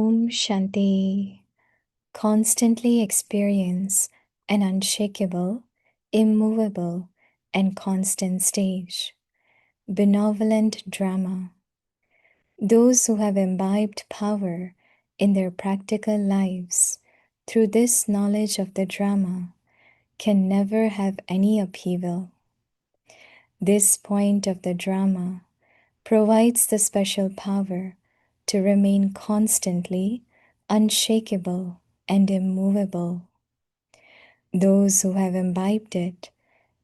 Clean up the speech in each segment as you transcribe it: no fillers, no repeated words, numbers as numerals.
Om Shanti. Constantly experience an unshakable, immovable, and constant stage. Benevolent drama. Those who have imbibed power in their practical lives through this knowledge of the drama can never have any upheaval. This point of the drama provides the special power to remain constantly unshakable and immovable. Those who have imbibed it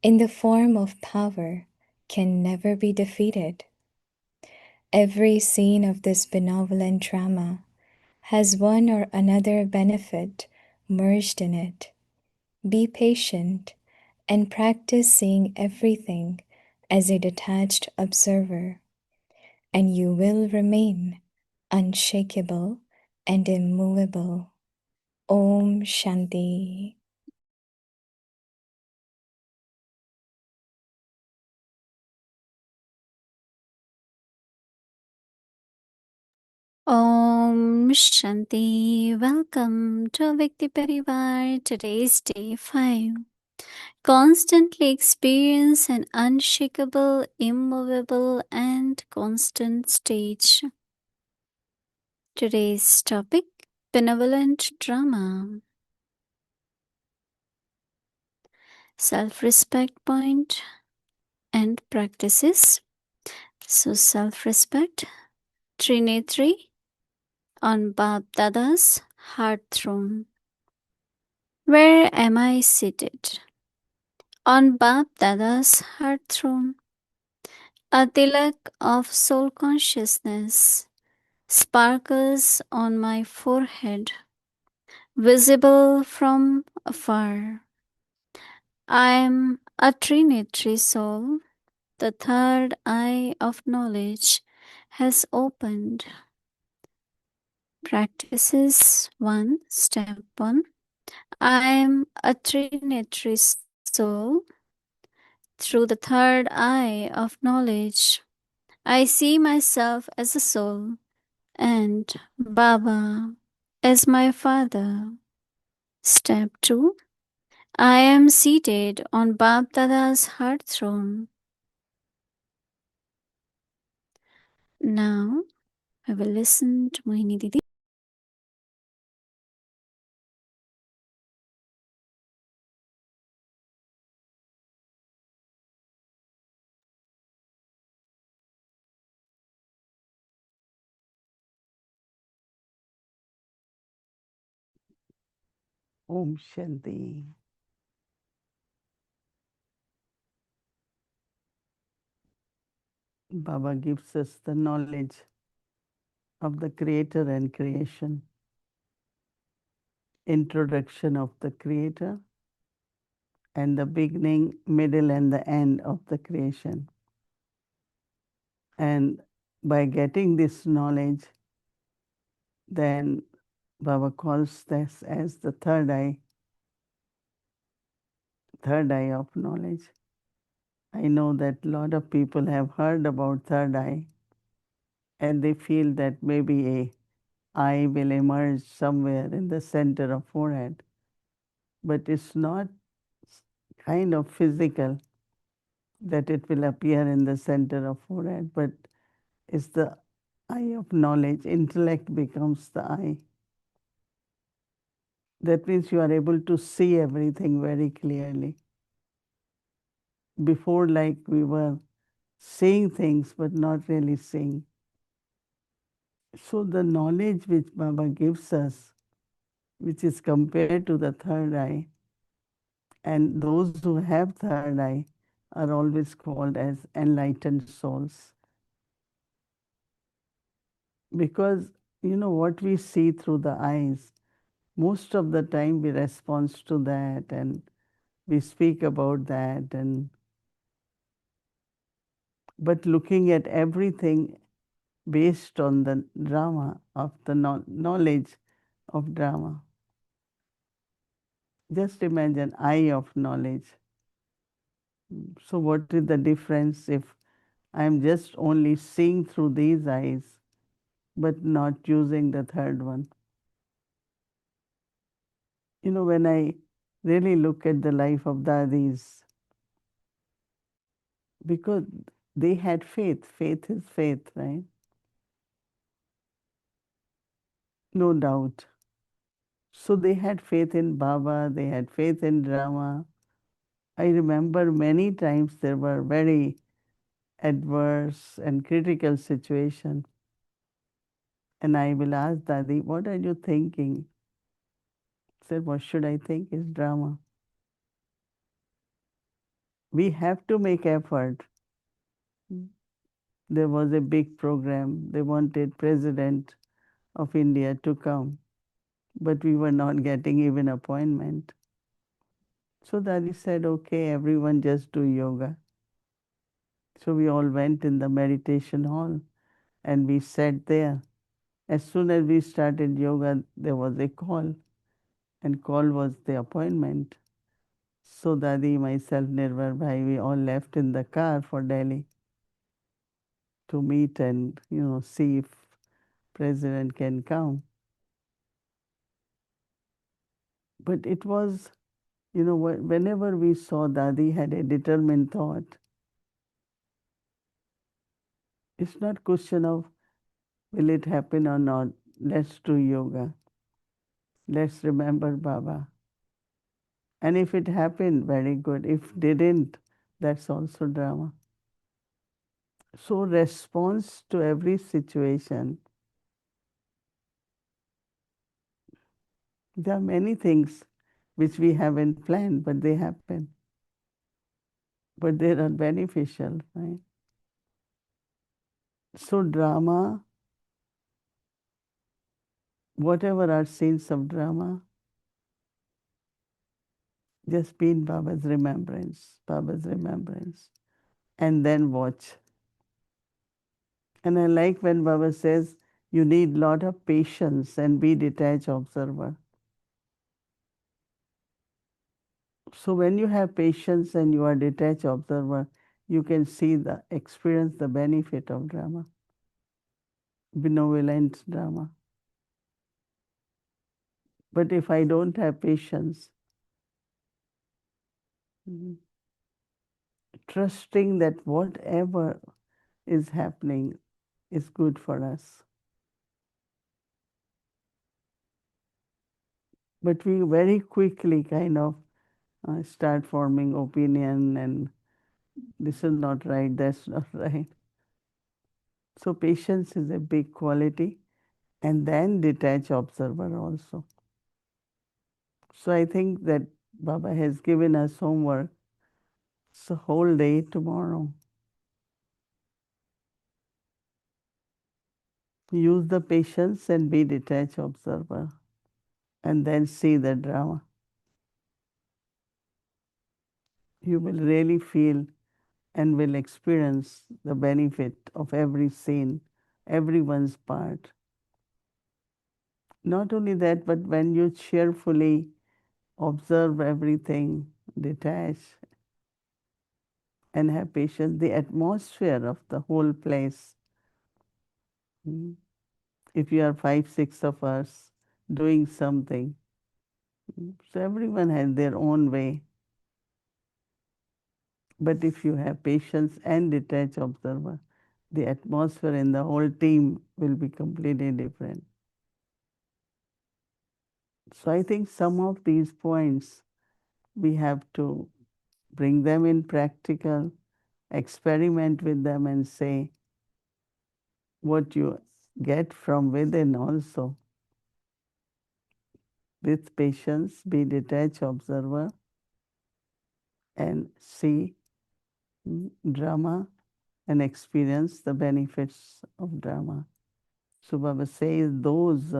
in the form of power can never be defeated. Every scene of this benevolent drama has one or another benefit merged in it. Be patient and practice seeing everything as a detached observer, and you will remain unshakable and immovable. Om Shanti. Om Shanti. Welcome to Vikti Parivar. Today's day 5. Constantly experience an unshakable, immovable, and constant stage. Today's topic: benevolent drama. Self-respect point and practices. So self-respect. Trinetri on Bab Dada's heart throne. Where am I seated? On Bab Dada's heart throne. A tilak of soul consciousness sparkles on my forehead, visible from afar. I am a trinitary soul. The third eye of knowledge has opened. Practices 1. Step 1. I am a trinitary soul. Through the third eye of knowledge, I see myself as a soul and Baba as my father. Step 2. I am seated on Bab Dada's heart throne. Now I will listen to Mohini Didi. Om Shanti. Baba gives us the knowledge of the Creator and creation, introduction of the Creator, and the beginning, middle, and the end of the creation. And by getting this knowledge, then Baba calls this as the third eye of knowledge. I know that a lot of people have heard about third eye, and they feel that maybe a eye will emerge somewhere in the center of forehead. But it's not kind of physical that it will appear in the center of forehead, but it's the eye of knowledge. Intellect becomes the eye. That means you are able to see everything very clearly. Before, like we were seeing things but not really seeing. So the knowledge which Baba gives us, which is compared to the third eye, and those who have third eye are always called as enlightened souls. Because, what we see through the eyes, most of the time we respond to that and we speak about that. But looking at everything based on the drama of the knowledge of drama. Just imagine eye of knowledge. So what is the difference if I'm just only seeing through these eyes? but not using the third one. When I really look at the life of Dadis, because they had faith. Faith is faith, right? No doubt. So they had faith in Baba, they had faith in drama. I remember many times there were very adverse and critical situations. And I will ask Dadi, what are you thinking? Said, what should I think is drama? We have to make effort. There was a big program. They wanted President of India to come, but we were not getting even appointment. So Dadi said, okay, everyone just do yoga. So we all went in the meditation hall and we sat there. As soon as we started yoga, there was a call, and call was the appointment. So Dadi, myself, Nirvar Bhai, we all left in the car for Delhi to meet and see if president can come. But it was, whenever we saw Dadi had a determined thought, it's not question of will it happen or not. Let's do yoga. Let's remember Baba. And if it happened, very good. If didn't, that's also drama. So response to every situation. There are many things which we haven't planned, but they happen. But they are beneficial, right? So drama, whatever are scenes of drama, just be in Baba's remembrance, and then watch. And I like when Baba says, you need lot of patience and be detached observer. So when you have patience and you are detached observer, you can see experience the benefit of drama, benevolent drama. But if I don't have patience, trusting that whatever is happening is good for us. But we very quickly kind of start forming opinion and this is not right, that's not right. So patience is a big quality, and then detach observer also. So I think that Baba has given us homework. It's a whole day tomorrow. Use the patience and be detached observer, and then see the drama. You will really feel and will experience the benefit of every scene, everyone's part. Not only that, but when you cheerfully observe everything, detach, and have patience, the atmosphere of the whole place. If you are 5, 6 of us doing something, so everyone has their own way. But if you have patience and detached observer, the atmosphere in the whole team will be completely different. So I think some of these points we have to bring them in practical, experiment with them and say what you get from within also. With patience, be detached observer and see drama and experience the benefits of drama. So Baba says those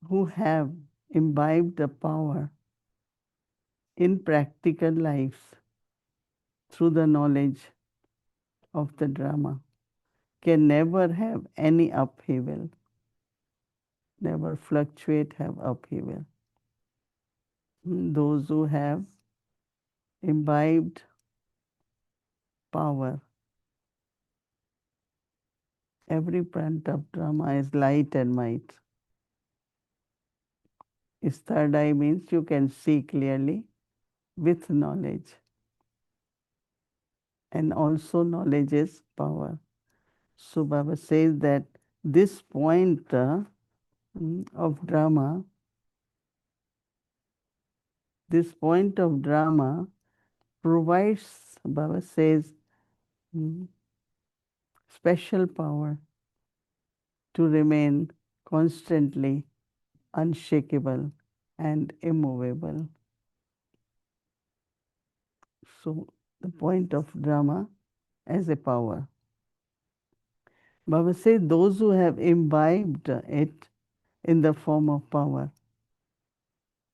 who have imbibed the power in practical life through the knowledge of the drama can never have any upheaval, never fluctuate, have upheaval. Those who have imbibed power Every part of drama is light and might. Its third eye means you can see clearly with knowledge. And also knowledge is power. So Baba says that this point of drama, this point of drama provides, Baba says, mm, special power to remain constantly unshakable and immovable. So the point of drama as a power. Baba says those who have imbibed it in the form of power,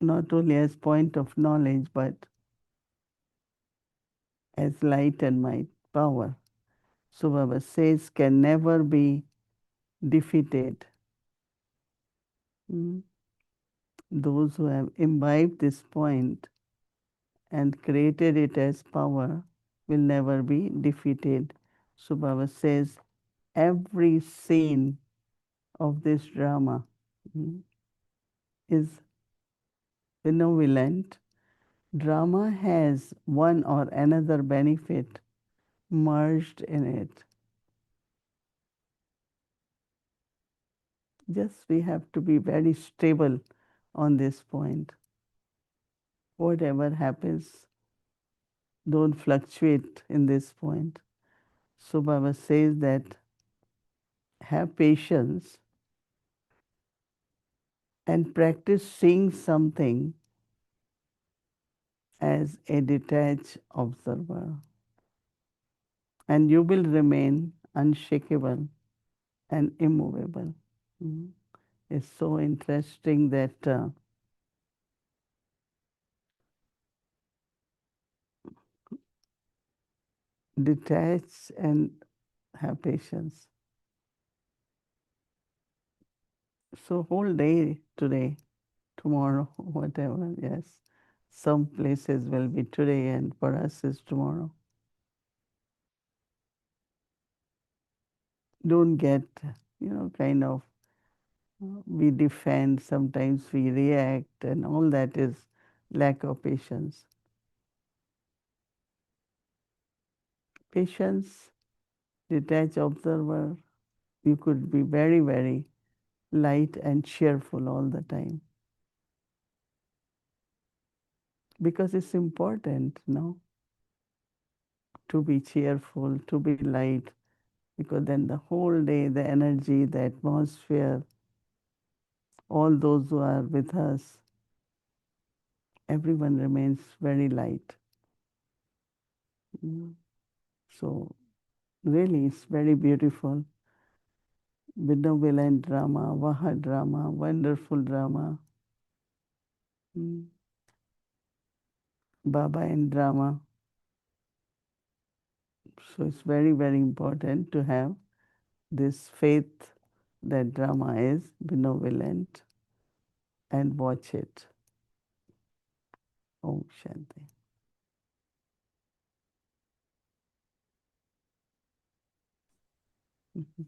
not only as point of knowledge, but as light and might, power. So Baba says can never be defeated. Mm. Those who have imbibed this point and created it as power will never be defeated. So Baba says every scene of this drama is benevolent. Drama has one or another benefit merged in it. Just we have to be very stable on this point. Whatever happens, don't fluctuate in this point. So Baba says that have patience and practice seeing something as a detached observer. And you will remain unshakable and immovable. Mm. It's so interesting that detach and have patience. So whole day today, tomorrow, whatever, yes. Some places will be today and for us is tomorrow. Don't get, kind of, we defend, sometimes we react, and all that is lack of patience. Patience, detached observer, you could be very, very light and cheerful all the time. Because it's important, no? To be cheerful, to be light, because then the whole day, the energy, the atmosphere, all those who are with us, everyone remains very light. Mm. So really, it's very beautiful. Benevolent drama, Vaha drama, wonderful drama. Mm. Baba and drama. So it's very, very important to have this faith that drama is benevolent and watch it. Om Shanti.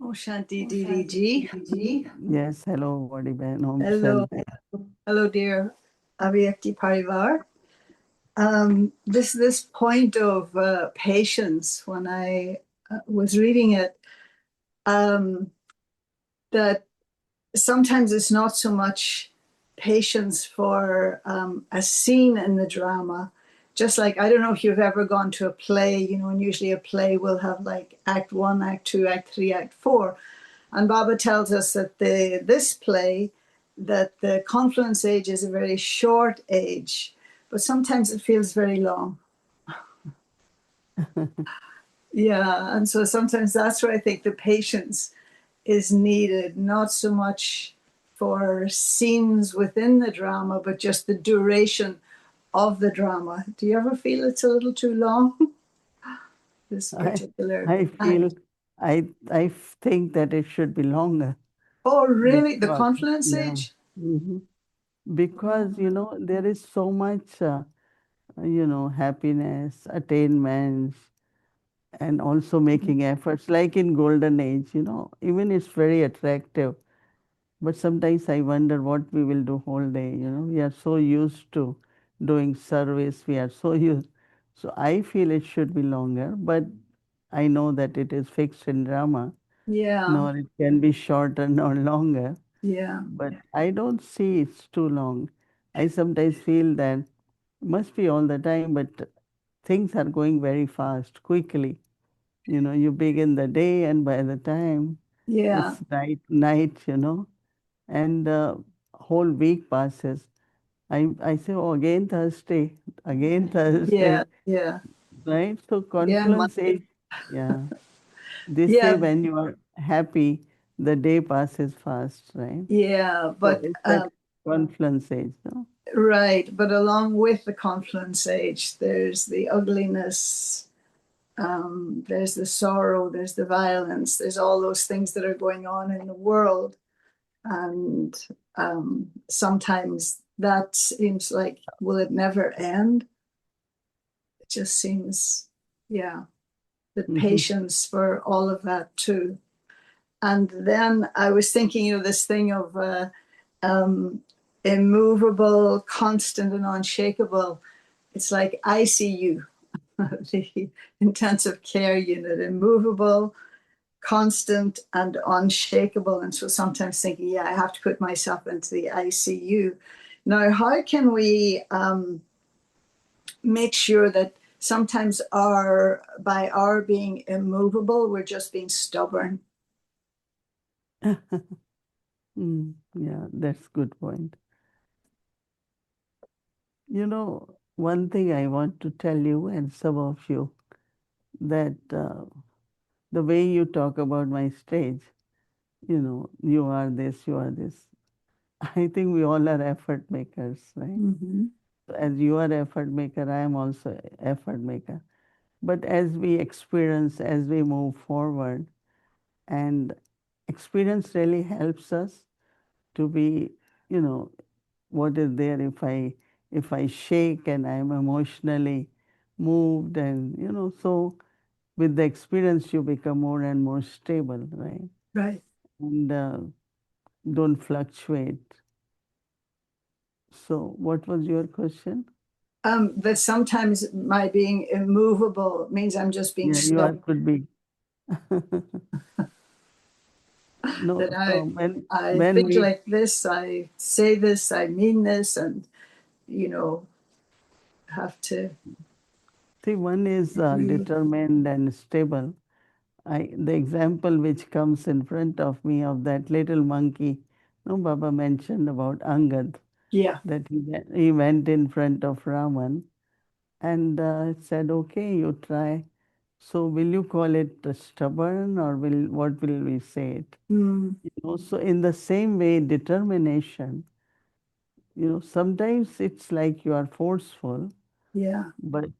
Oh, Shanti Didi ji. Yes, hello, Vadi Ben. Om Hello. Shanti. Hello, dear Avyakti Parivar. This point of patience, when I was reading it, that sometimes it's not so much patience for a scene in the drama. Just like, I don't know if you've ever gone to a play, and usually a play will have like act one, act two, act three, act four. And Baba tells us that this play, that the confluence age is a very short age, but sometimes it feels very long. Yeah, and so sometimes that's where I think the patience is needed, not so much for scenes within the drama, but just the duration of the drama. Do you ever feel it's a little too long? This particular I feel, I think that it should be longer. Oh, really? The Because, confluence yeah. age? Mhm. Because, there is so much, happiness, attainments, and also making efforts like in golden age, even it's very attractive. But sometimes I wonder what we will do whole day. We are so used to doing service. We are so used. So I feel it should be longer, but I know that it is fixed in drama, Yeah, nor it can be shorter nor longer. yeah, But I don't see it's too long. I sometimes feel that must be all the time, but things are going very fast, quickly. You begin the day, and by the time yeah, it's night, and whole week passes. I say, oh, again Thursday, again yeah, Thursday, yeah, right? So yeah, confluence age, yeah. They say yeah, when you are happy, the day passes fast, right? yeah. So But it's that confluence age, no? right, but along with the confluence age, there's the ugliness, there's the sorrow, there's the violence, there's all those things that are going on in the world. And sometimes that seems like, will it never end? It just seems, yeah, the Hmm. patience for all of that too. And then I was thinking, this thing of um, immovable, constant, and unshakable. It's like ICU, the intensive care unit, immovable, constant, and unshakable. And so sometimes thinking, yeah, I have to put myself into the ICU. Now, how can we make sure that sometimes by our being immovable, we're just being stubborn? Yeah, that's good point. One thing I want to tell you and some of you that the way you talk about my stage, you are this, you are this. I think we all are effort makers, right? Mm-hmm. As you are effort maker, I am also effort maker. But as we experience, as we move forward, and experience really helps us to be, you know, what is there if I shake and I'm emotionally moved, and so with the experience you become more and more stable, right? Right. And don't fluctuate. So what was your question? That sometimes my being immovable means I'm just being Yeah, you are stubborn. could be. That No, I so when I when think we like this, I say this, I mean this, and you know have to see, one is agree. determined and stable. The example which comes in front of me of that little monkey, no, Baba mentioned about Angad, Yeah. that he went in front of Raman and said, "Okay, you try." So, will you call it stubborn, or what will we say it? Mm, So in the same way, determination, sometimes it's like you are forceful, yeah. but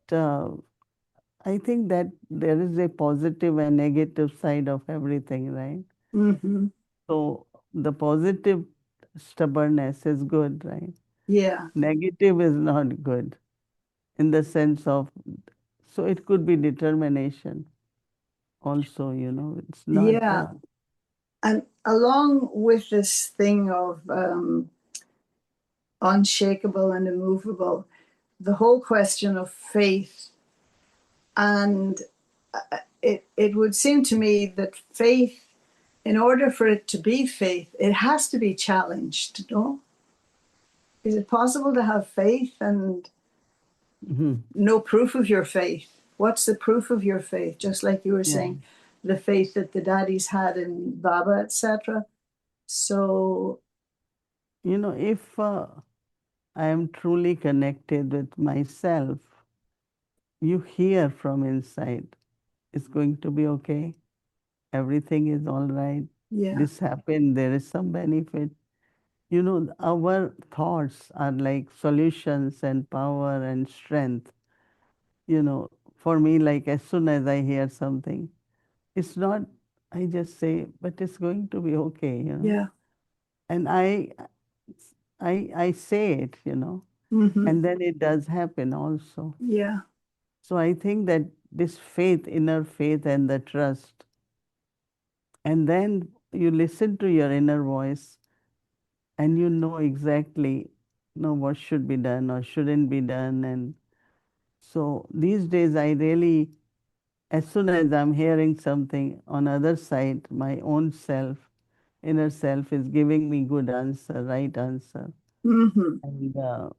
I think that there is a positive and negative side of everything, right? Mm-hmm. So the positive stubbornness is good, right? Yeah. Negative is not good in the sense of, so it could be determination also, it's not, Yeah. And along with this thing of unshakable and immovable, the whole question of faith. And it would seem to me that faith, in order for it to be faith, it has to be challenged, no? Is it possible to have faith and Mhm. no proof of your faith? What's the proof of your faith? Just like you were Yeah. saying, the faith that the daddies had in Baba, etc. So, If I am truly connected with myself, you hear from inside, it's going to be okay. Everything is all right. yeah, This happened, there is some benefit. Our thoughts are like solutions and power and strength. For me, like as soon as I hear something, it's not, I just say, but it's going to be okay. yeah, And I say it, mm-hmm, and then it does happen also. yeah. So I think that this faith, inner faith and the trust, and then you listen to your inner voice and you know exactly what should be done or shouldn't be done. And so these days I really, as soon as I'm hearing something on other side, my own self, inner self is giving me good answer, right answer. Mm-hmm. And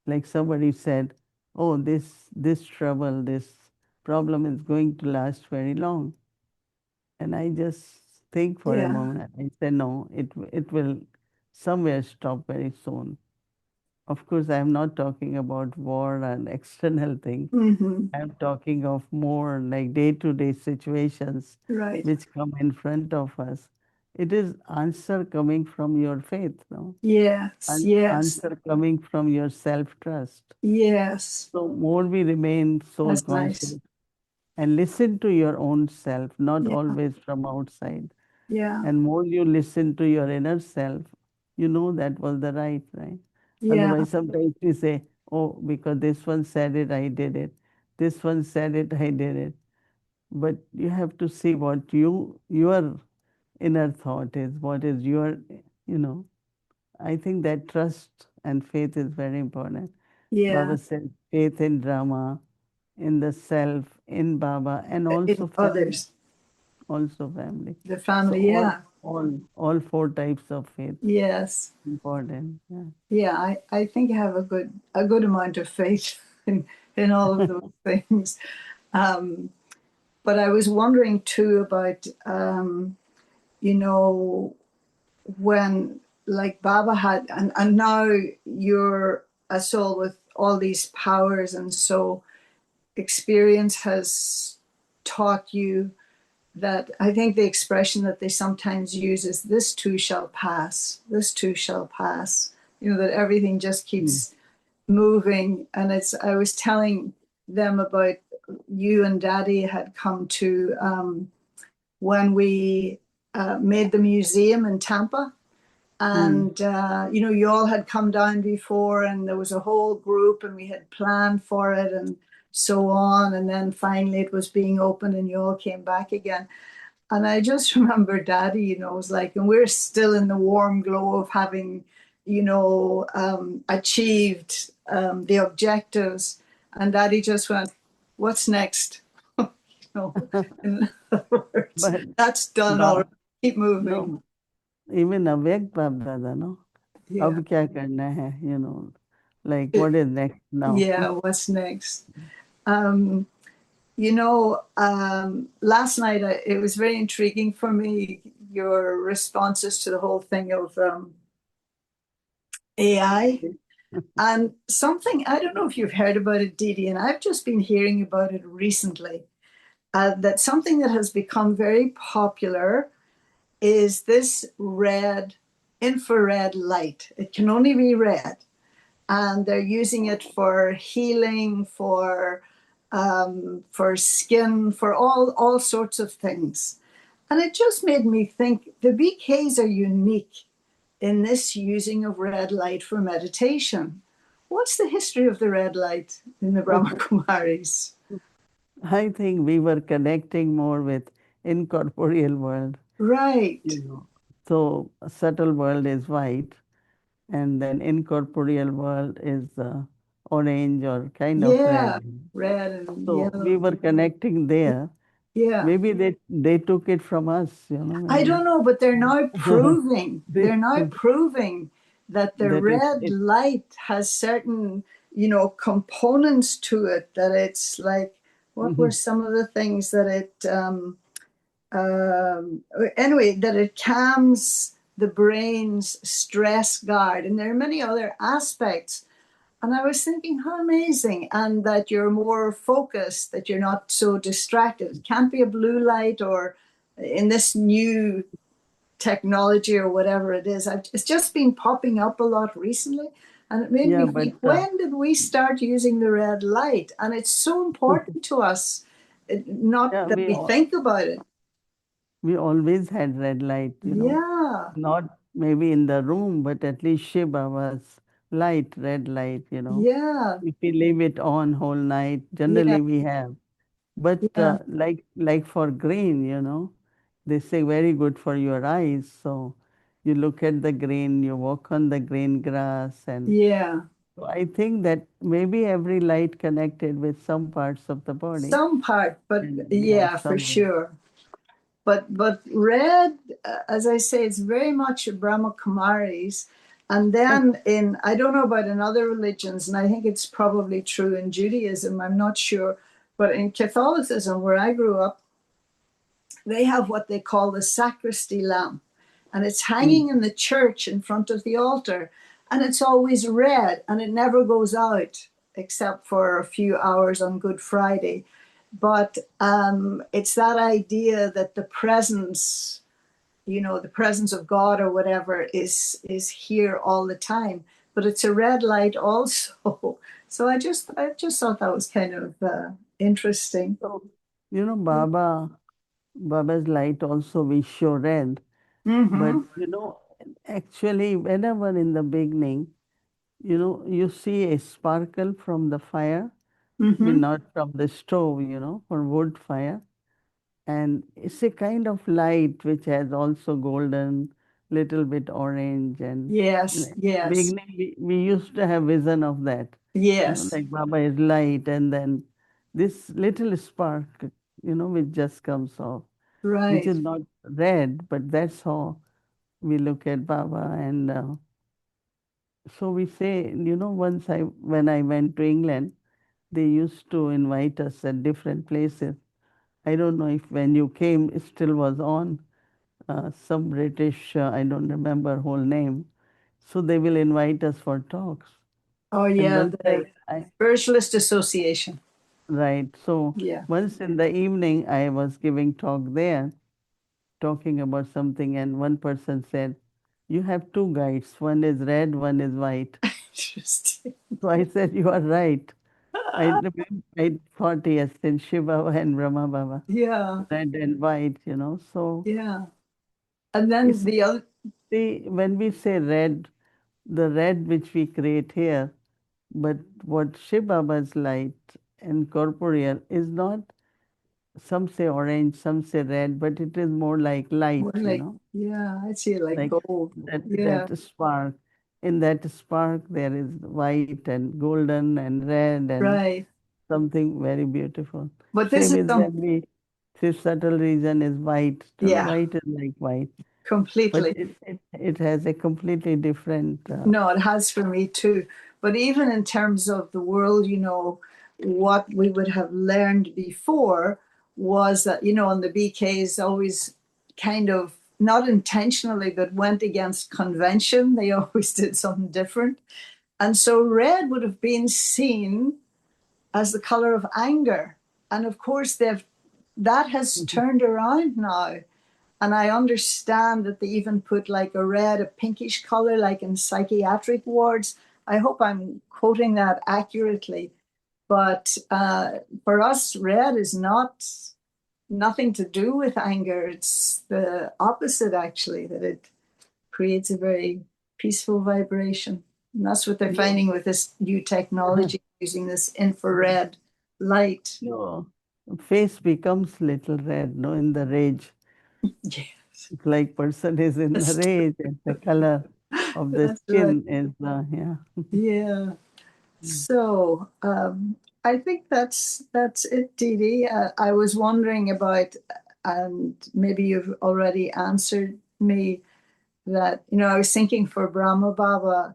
like somebody said, oh, this trouble, this problem is going to last very long. And I just think for a Yeah. moment. I say, no, it will somewhere stop very soon. Of course, I'm not talking about war and external things. Mm-hmm. I'm talking of more like day-to-day situations Right. which come in front of us. It is answer coming from your faith, no? Yes. Yes. Answer coming from your self-trust. Yes. So more we remain soul That's nice. conscious and listen to your own self, not Yeah. always from outside. Yeah. And more you listen to your inner self, you know that was the right. Yeah. Otherwise, sometimes we say, oh, because this one said it, I did it. This one said it, I did it. But you have to see what your inner thought is, what is your, you know. I think that trust and faith is very important. Yeah. Baba said faith in drama, in the self, in Baba, and In also family. others, Also family. the So family. Yeah. all four types of faith Yes. important. Yeah. Yeah. I think I have a good amount of faith in all of those things. Um, but I was wondering too about, you know, when like Baba had, and now you're a soul with all these powers, and so experience has taught you that. I think the expression that they sometimes use is, this too shall pass, this too shall pass, you know, that everything just Mm. keeps moving. And it's, I was telling them about, you and Daddy had come to, when we made the museum in Tampa. Mm. And, you know, you all had come down before, and there was a whole group, and we had planned for it and so on. And then finally it was being opened, and you all came back again. And I just remember Daddy, you know, was like, and we're still in the warm glow of having, you know, achieved the objectives. And Daddy just went, what's next? You know, in other words, But that's done Ba- already. Keep moving. no, even awake Bab Dada, no? Yeah. अब क्या करना है, like what is next now? Yeah, what's next? Um, you know, last night it was very intriguing for me, your responses to the whole thing of AI. And something, I don't know if you've heard about it, Didi, and I've just been hearing about it recently, that something that has become very popular is this red, infrared light. It can only be red. And they're using it for healing, for skin, for all sorts of things. And it just made me think the BKs are unique in this using of red light for meditation. What's the history of the red light in the Brahma Kumaris? I think we were connecting more with incorporeal world, Right. you know. So subtle world is white, and then incorporeal world is orange or kind of Yeah. red. Red and So we yellow. were connecting there. Yeah. Maybe they took it from us, I maybe. don't know, but they're now proving, They- that the that red it light has certain, you know, components to it, that it's like, what were Mhm. some of the things that it, anyway, that it calms the brain's stress guard. And there are many other aspects. And I was thinking, how amazing. And that you're more focused, that you're not so distracted. It can't be a blue light, or in this new technology or whatever it is. It's just been popping up a lot recently. And it made Yeah, me but think, when did we start using the red light? And it's so important to us, not yeah, that we think about it. we always had red light, Yeah. not maybe in the room, but at least Shiv Baba's light, red light, Yeah, If we leave it on whole night, yeah, generally we have. But yeah. like for green, they say very good for your eyes. So you look at the green, you walk on the green grass, and Yeah, so I think that maybe every light connected with some parts of the body, some part, but and yeah, yeah, for some way. sure. But red, as I say, it's very much Brahma Kumaris. And then I don't know about in other religions, and I think it's probably true in Judaism, I'm not sure, but in Catholicism, where I grew up, they have what they call the sacristy lamp, and it's Mm. hanging in the church in front of the altar, and it's always red, and it never goes out except for a few hours on Good Friday. But it's that idea that the presence, the presence of God or whatever is here all the time. But it's a red light also. So I just thought that was kind of interesting. So, Baba's light also we show red, but Mm-hmm. actually, whenever in the beginning, you see a sparkle from the fire, I mean, Mm-hmm. not from the stove, for wood fire. And it's a kind of light which has also golden, little bit orange. And Yes, in the yes, beginning, we used to have vision of that, yes. like Baba is light, and then this little spark, which just comes off, which Right. is not red, but that's how we look at Baba. And so we say, once when I went to England, they used to invite us at different places. I don't know if when you came it still was on, some British, I don't remember whole name. So they will invite us for talks. Oh And yeah, once the Spiritualist Association. right. So Yeah. once in the evening, I was giving talk there, talking about something, and one person said, "You have two guides. One is red, one is white." Interesting. So I said, "You are right." I thought yes, in Shiva and Brahma Baba, Yeah, red and white. So yeah. And then it's the other, see when we say red, the red which we create here, but what Shiva Baba's light and corporeal is not. Some say orange, some say red, but it is more like more light, like, yeah, I see it like like gold. Yeah, that spark. In that spark, there is white and golden and red and right. something very beautiful. But this Same is is some, when we fifth subtle region is white. yeah, White is like white, but completely. it has a completely different. No, it has for me too. But even in terms of the world, what we would have learned before was that, and the BKs always kind of not intentionally, but went against convention. They always did something different. And so red would have been seen as the color of anger. And of course, that has turned around now. And I understand that they even put like a red, a pinkish color, like in psychiatric wards. I hope I'm quoting that accurately. But for us, red is nothing to do with anger. It's the opposite, actually, that it creates a very peaceful vibration. And that's what they're No, finding with this new technology, using this infrared light. no, face becomes little red, no, in the rage. Yes, It's like person is in a that's, rage, and the color of the that's right. skin is, yeah. Yeah. So I think that's it, Didi. I was wondering about, and maybe you've already answered me that I was thinking for Brahma Baba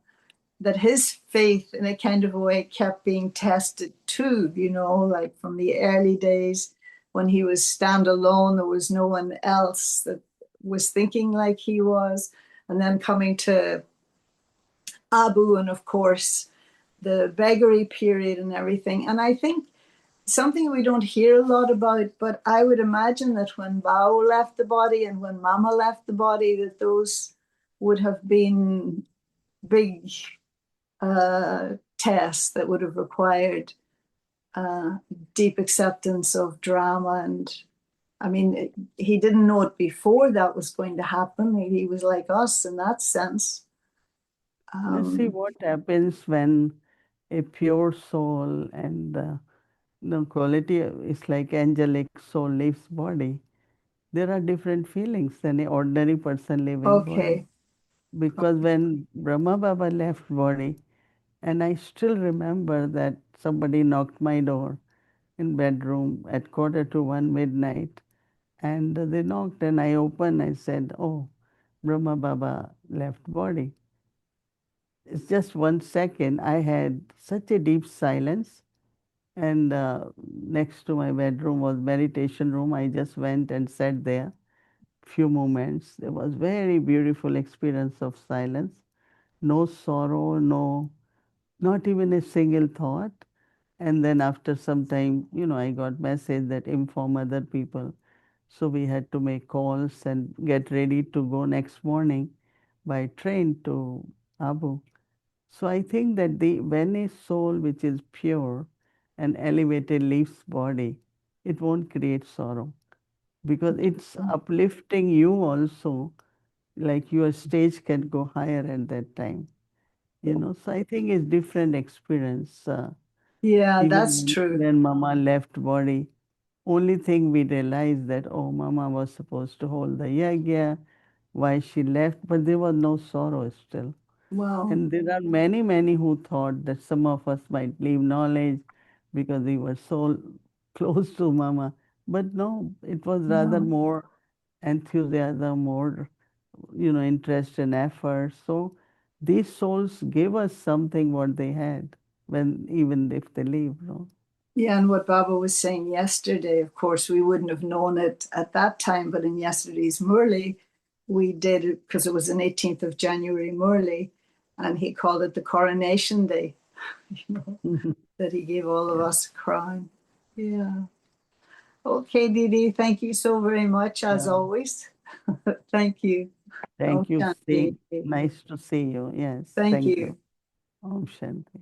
that his faith in a kind of a way kept being tested too. Like from the early days when he was standalone, there was no one else that was thinking like he was, and then coming to Abu, and of course the beggary period and everything. And I think something we don't hear a lot about, but I would imagine that when Bao left the body and when Mama left the body, that those would have been big tests that would have required uh, deep acceptance of drama. And I mean, he didn't know it before that was going to happen. He was like us in that sense. Let's see what happens when a pure soul and the quality is like angelic soul leaves body. There are different feelings than a ordinary person leaving body. Okay. Because when Brahma Baba left body, and I still remember that somebody knocked my door in bedroom at 1:45 midnight, and they knocked and I opened. I said, "Oh, Brahma Baba left body." It's just 1 second. I had such a deep silence, and next to my bedroom was meditation room. I just went and sat there few moments. There was very beautiful experience of silence. No sorrow, no, not even a single thought. And then after some time, I got message that inform other people. So we had to make calls and get ready to go next morning by train to Abu. So I think that when a soul which is pure and elevated leaves body, it won't create sorrow because it's uplifting you also, like your stage can go higher at that time. So I think it's different experience. Yeah, Even that's when, true. when Mama left body, only thing we realized that, oh, Mama was supposed to hold the yagya, why she left, but there was no sorrow still. Wow. And there are many, many who thought that some of us might leave knowledge because we were so close to Mama. But no, it was rather No. more enthusiasm, more, interest and effort. So these souls gave us something what they had when even if they leave, no? Yeah, and what Baba was saying yesterday, of course, we wouldn't have known it at that time, but in yesterday's Murli, we did it because it was an 18th of January Murli, and he called it the coronation day, that he gave all of Yeah. us a crown. Yeah. Okay, Didi, thank you so very much, as Yeah. always. Thank you. Om Thank you. Shanti. Nice to see you. Yes, Thank thank you. you. Om Shanti.